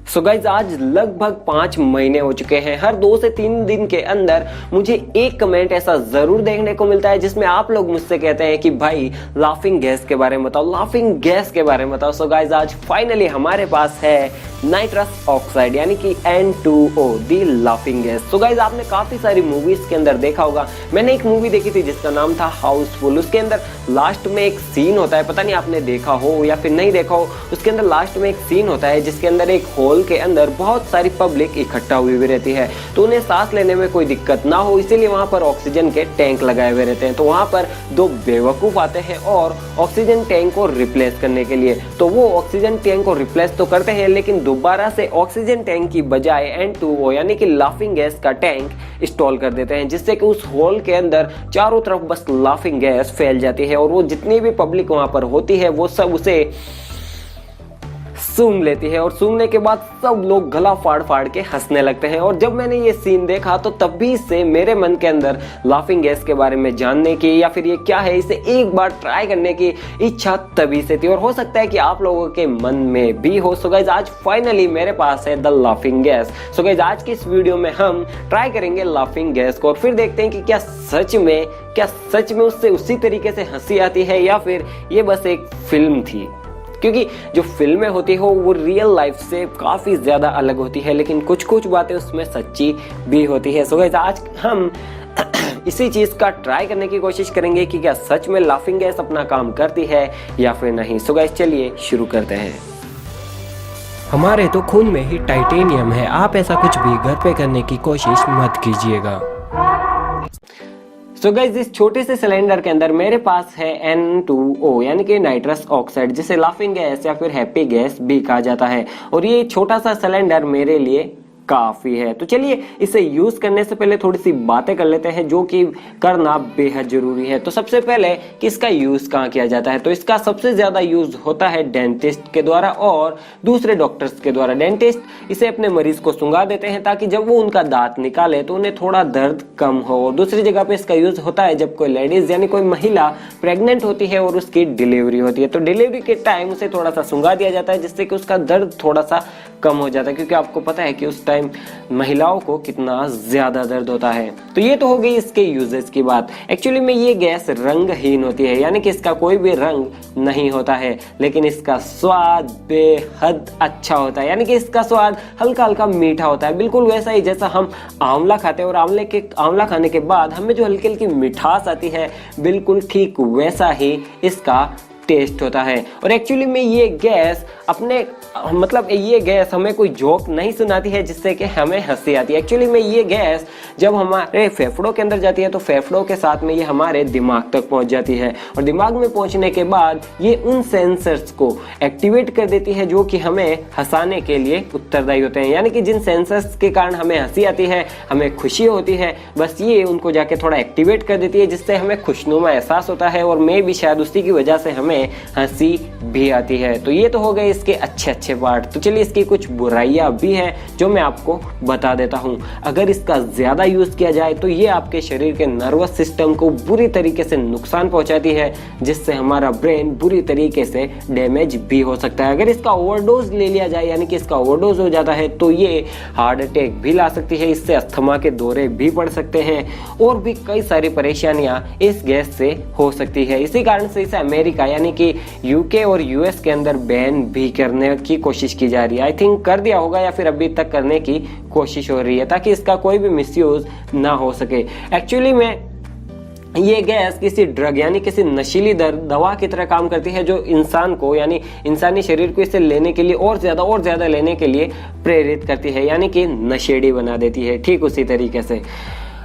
So guys आज लगभग 5 महीने हो चुके हैं। हर 2 से 3 दिन के अंदर मुझे एक कमेंट ऐसा जरूर देखने को मिलता है जिसमें आप लोग मुझसे कहते हैं कि भाई लाफिंग गैस के बारे में बताओ, लाफिंग गैस के बारे में बताओ। सो गाइज आज फाइनली हमारे पास है नाइट्रस ऑक्साइड यानी कि N2O दी लाफिंग गैस। सो गाइज आपने काफी सारी मूवीज के अंदर देखा होगा। मैंने एक मूवी देखी थी जिसका नाम था हाउसफुल। उसके अंदर लास्ट में एक सीन होता है, पता नहीं आपने देखा हो या फिर नहीं देखा हो। उसके अंदर लास्ट में एक सीन होता है जिसके अंदर एक हॉल के अंदर बहुत सारी पब्लिक इकट्ठा हुई हुई रहती है, तो उन्हें सांस लेने में कोई दिक्कत ना हो इसीलिए वहां पर ऑक्सीजन के टैंक लगाए हुए रहते हैं। तो वहां पर 2 बेवकूफ आते हैं और ऑक्सीजन टैंक को रिप्लेस करने के लिए, तो वो ऑक्सीजन टैंक को रिप्लेस तो करते हैं लेकिन दोबारा से ऑक्सीजन टैंक की बजाय N2O यानी कि लाफिंग गैस का टैंक इंस्टॉल कर देते हैं, जिससे कि उस हॉल के अंदर चारों तरफ बस लाफिंग गैस फैल जाती है और वो जितनी भी पब्लिक वहां पर होती है वो सब उसे सूंघ लेती है और सूंघने के बाद सब लोग गला फाड़ फाड़ के हंसने लगते हैं। और जब मैंने ये सीन देखा तो तभी से मेरे मन के अंदर लाफिंग गैस के बारे में जानने की या फिर ये क्या है इसे एक बार ट्राई करने की इच्छा तभी से थी और हो सकता है कि आप लोगों के मन में भी हो। सो गाइस आज फाइनली मेरे पास है the laughing gas. So guys आज की इस वीडियो में हम ट्राई करेंगे लाफिंग गैस को और फिर देखते हैं कि क्या सच में उससे उसी तरीके से हंसी आती है या फिर ये बस एक फिल्म थी, क्योंकि जो फिल्में होती हो वो रियल लाइफ से काफी ज्यादा अलग होती है लेकिन कुछ कुछ बातें उसमें सच्ची भी होती है। सो गाइस आज हम इसी चीज का ट्राई करने की कोशिश करेंगे कि क्या सच में लाफिंग गैस अपना काम करती है या फिर नहीं। सो गाइस चलिए शुरू करते हैं। हमारे तो खून में ही टाइटेनियम है, आप ऐसा कुछ भी घर पे करने की कोशिश मत कीजिएगा। सो गाइस इस छोटे से सिलेंडर के अंदर मेरे पास है N2O यानी कि नाइट्रस ऑक्साइड, जिसे लाफिंग गैस या फिर हैप्पी गैस भी कहा जाता है और ये छोटा सा सिलेंडर मेरे लिए काफी है। तो चलिए इसे यूज करने से पहले थोड़ी सी बातें कर लेते हैं जो कि करना बेहद जरूरी है। तो सबसे पहले कि इसका यूज कहाँ किया जाता है, तो इसका सबसे ज्यादा यूज होता है डेंटिस्ट के द्वारा और दूसरे डॉक्टर्स के द्वारा। डेंटिस्ट इसे अपने मरीज को सुंघा देते हैं ताकि जब वो उनका दांत निकाले तो उन्हें थोड़ा दर्द कम हो। और दूसरी जगह पे इसका यूज होता है जब कोई लेडीज यानी कोई महिला प्रेग्नेंट होती है और उसकी डिलीवरी होती है, तो डिलीवरी के टाइम उसे थोड़ा सा सुंघा दिया जाता है जिससे कि उसका दर्द थोड़ा सा कम हो जाता है, क्योंकि आपको पता है कि उस टाइम महिलाओं को कितना ज्यादा दर्द होता है। तो ये तो हो गई इसके यूजेस की बात। एक्चुअली में ये गैस रंगहीन होती है यानी कि इसका कोई भी रंग नहीं होता है, लेकिन इसका स्वाद बेहद अच्छा होता है यानी कि इसका स्वाद हल्का हल्का मीठा होता है, बिल्कुल वैसा ही जैसा हम आंवला खाते हैं और आंवला खाने के बाद हमें जो हल्की हल्की मिठास आती है बिल्कुल ठीक वैसा ही इसका टेस्ट होता है। और एक्चुअली में ये गैस ये गैस हमें कोई जोक नहीं सुनाती है जिससे कि हमें हंसी आती है। एक्चुअली में ये गैस जब हमारे फेफड़ों के अंदर जाती है तो फेफड़ों के साथ में ये हमारे दिमाग तक पहुंच जाती है और दिमाग में पहुंचने के बाद ये उन सेंसर्स को एक्टिवेट कर देती है जो कि हमें हंसाने के लिए उत्तरदायी होते हैं, यानी कि जिन सेंसर्स के कारण हमें हंसी आती है, हमें खुशी होती है, बस ये उनको जाके थोड़ा एक्टिवेट कर देती है जिससे हमें खुशनुमा एहसास होता है और मैं भी शायद उसी की वजह से हमें हंसी भी आती है। तो ये तो हो गए इसके अच्छे पार्ट। तो चलिए इसकी कुछ बुराइयां भी हैं जो मैं आपको बता देता हूं। अगर इसका ज्यादा यूज किया जाए तो ये आपके शरीर के नर्वस सिस्टम को बुरी तरीके से नुकसान पहुंचाती है जिससे हमारा ब्रेन बुरी तरीके से डैमेज भी हो सकता है। अगर इसका ओवरडोज ले लिया जाए यानी कि इसका ओवरडोज हो जाता है तो ये हार्ट अटैक भी ला सकती है, इससे अस्थमा के दौरे भी पड़ सकते हैं और भी कई सारी परेशानियां इस गैस से हो सकती है। इसी कारण से इसे अमेरिका यानी कि यूके और यूएस के अंदर बैन भी करने की कोशिश की जा रही है। आई थिंक कर दिया होगा या फिर अभी तक करने की कोशिश हो रही है ताकि इसका कोई भी मिसयूज ना हो सके। एक्चुअली में ये गैस किसी ड्रग यानी किसी नशीली दवा की तरह काम करती है जो इंसान को यानी इंसानी शरीर को इसे लेने के लिए और ज्यादा लेने के लिए प्रेरित करती है, यानी कि नशेड़ी बना देती है ठीक उसी तरीके से।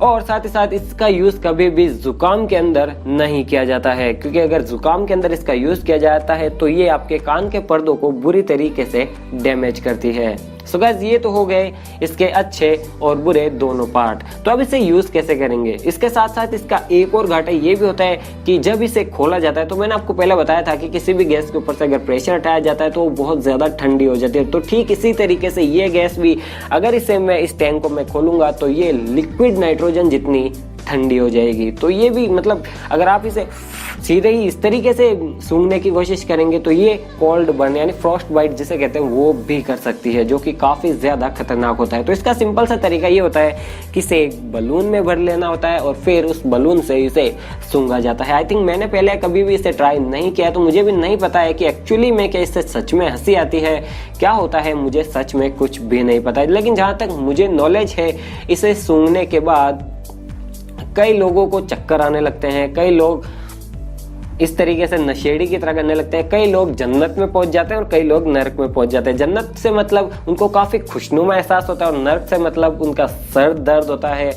और साथ ही साथ इसका यूज कभी भी जुकाम के अंदर नहीं किया जाता है, क्योंकि अगर जुकाम के अंदर इसका यूज किया जाता है तो ये आपके कान के पर्दों को बुरी तरीके से डैमेज करती है। सो गाइस ये तो हो गए इसके अच्छे और बुरे दोनों पार्ट। तो अब इसे यूज कैसे करेंगे, इसके साथ साथ इसका एक और घाटा ये भी होता है कि जब इसे खोला जाता है, तो मैंने आपको पहले बताया था कि किसी भी गैस के ऊपर से अगर प्रेशर हटाया जाता है तो वो बहुत ज्यादा ठंडी हो जाती है। तो ठीक इसी तरीके से ये गैस भी, अगर इसे मैं इस टैंक को मैं खोलूंगा तो ये लिक्विड नाइट्रोजन जितनी ठंडी हो जाएगी। तो ये भी अगर आप इसे सीधे ही इस तरीके से सूंघने की कोशिश करेंगे तो ये कोल्ड बर्न यानी फ्रॉस्ट बाइट जिसे कहते हैं वो भी कर सकती है, जो कि काफ़ी ज़्यादा खतरनाक होता है। तो इसका सिंपल सा तरीका ये होता है कि इसे एक बलून में भर लेना होता है और फिर उस बलून से इसे सूंघा जाता है। आई थिंक मैंने पहले कभी भी इसे ट्राई नहीं किया, तो मुझे भी नहीं पता है कि एक्चुअली में क्या इससे सच में हंसी आती है, क्या होता है, मुझे सच में कुछ भी नहीं पता है। लेकिन जहाँ तक मुझे नॉलेज है, इसे सूंघने के बाद कई लोगों को चक्कर आने लगते हैं, कई लोग इस तरीके से नशेड़ी की तरह करने लगते हैं, कई लोग जन्नत में पहुंच जाते हैं और कई लोग नरक में पहुंच जाते हैं। जन्नत से मतलब उनको काफ़ी खुशनुमा एहसास होता है और नरक से मतलब उनका सर दर्द होता है,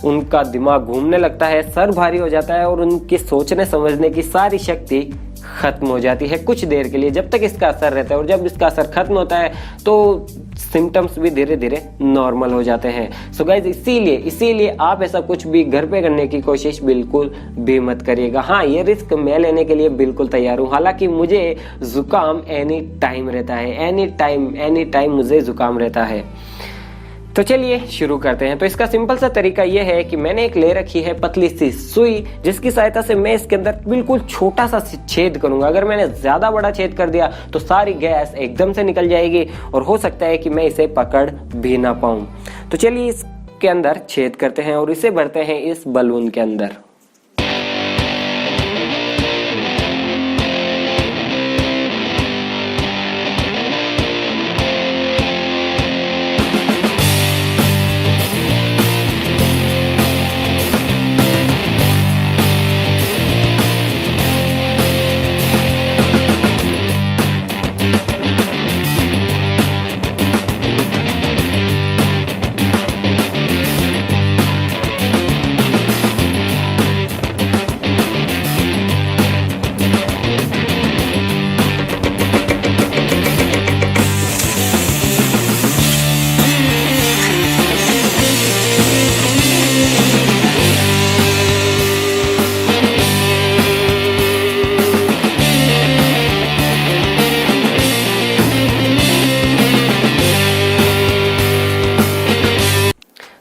उनका दिमाग घूमने लगता है, सर भारी हो जाता है और उनकी सोचने समझने की सारी शक्ति खत्म हो जाती है कुछ देर के लिए, जब तक इसका असर रहता है। और जब इसका असर खत्म होता है तो सिम्टम्स भी धीरे धीरे नॉर्मल हो जाते हैं। सो गाइज इसीलिए आप ऐसा कुछ भी घर पे करने की कोशिश बिल्कुल भी मत करिएगा। हाँ, ये रिस्क मैं लेने के लिए बिल्कुल तैयार हूँ। हालांकि मुझे जुकाम एनी टाइम रहता है, एनी टाइम मुझे जुकाम रहता है। तो चलिए शुरू करते हैं। तो इसका सिंपल सा तरीका यह है कि मैंने एक ले रखी है पतली सी सुई, जिसकी सहायता से मैं इसके अंदर बिल्कुल छोटा सा छेद करूंगा। अगर मैंने ज्यादा बड़ा छेद कर दिया तो सारी गैस एकदम से निकल जाएगी और हो सकता है कि मैं इसे पकड़ भी ना पाऊं। तो चलिए इसके अंदर छेद करते हैं और इसे भरते हैं इस बलून के अंदर।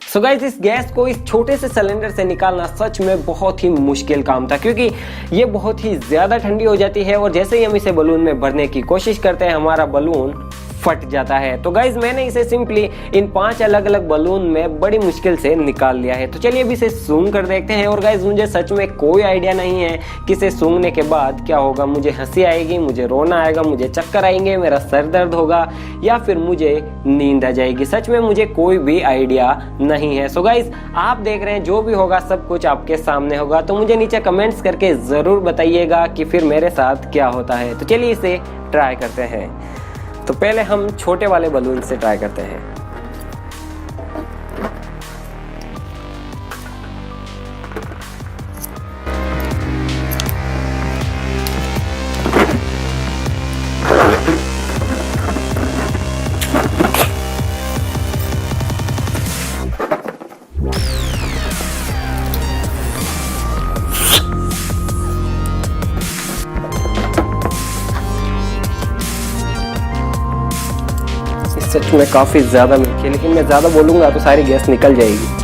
सो गाइस, इस गैस को इस छोटे से सिलेंडर से निकालना सच में बहुत ही मुश्किल काम था, क्योंकि ये बहुत ही ज्यादा ठंडी हो जाती है और जैसे ही हम इसे बलून में भरने की कोशिश करते हैं हमारा बलून फट जाता है। तो गाइज मैंने इसे सिंपली इन 5 अलग अलग बलून में बड़ी मुश्किल से निकाल लिया है। तो चलिए अब इसे सूंघ कर देखते हैं। और गाइज मुझे सच में कोई आइडिया नहीं है कि इसे सूंघने के बाद क्या होगा। मुझे हंसी आएगी, मुझे रोना आएगा, मुझे चक्कर आएंगे, मेरा सर दर्द होगा या फिर मुझे नींद आ जाएगी। सच में मुझे कोई भी आइडिया नहीं है। सो गाइज आप देख रहे हैं, जो भी होगा सब कुछ आपके सामने होगा। तो मुझे नीचे कमेंट्स करके जरूर बताइएगा कि फिर मेरे साथ क्या होता है। तो चलिए इसे ट्राई करते हैं। तो पहले हम छोटे वाले बलून से ट्राई करते हैं। सच में काफ़ी ज़्यादा मीठी है, लेकिन मैं ज़्यादा बोलूँगा तो सारी गैस निकल जाएगी।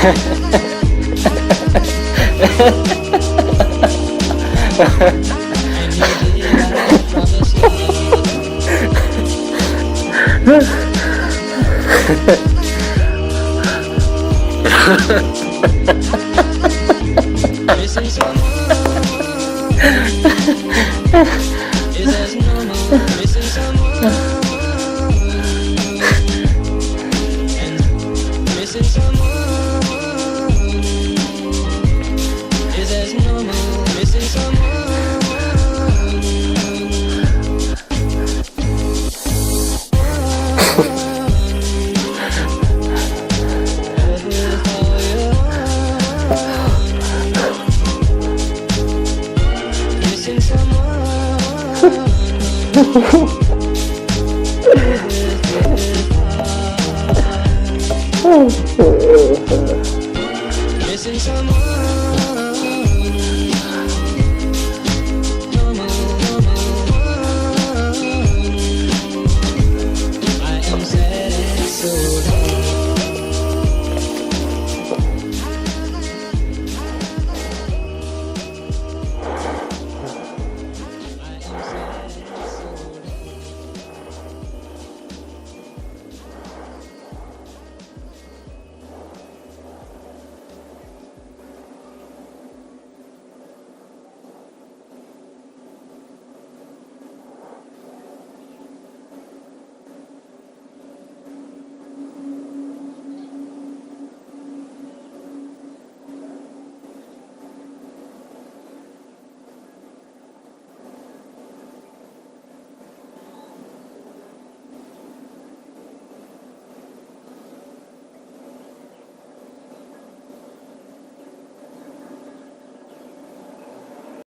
Missing someone is as normal. Missing someone and missing someone is as normal. Missing someone. Missing someone. Missing someone.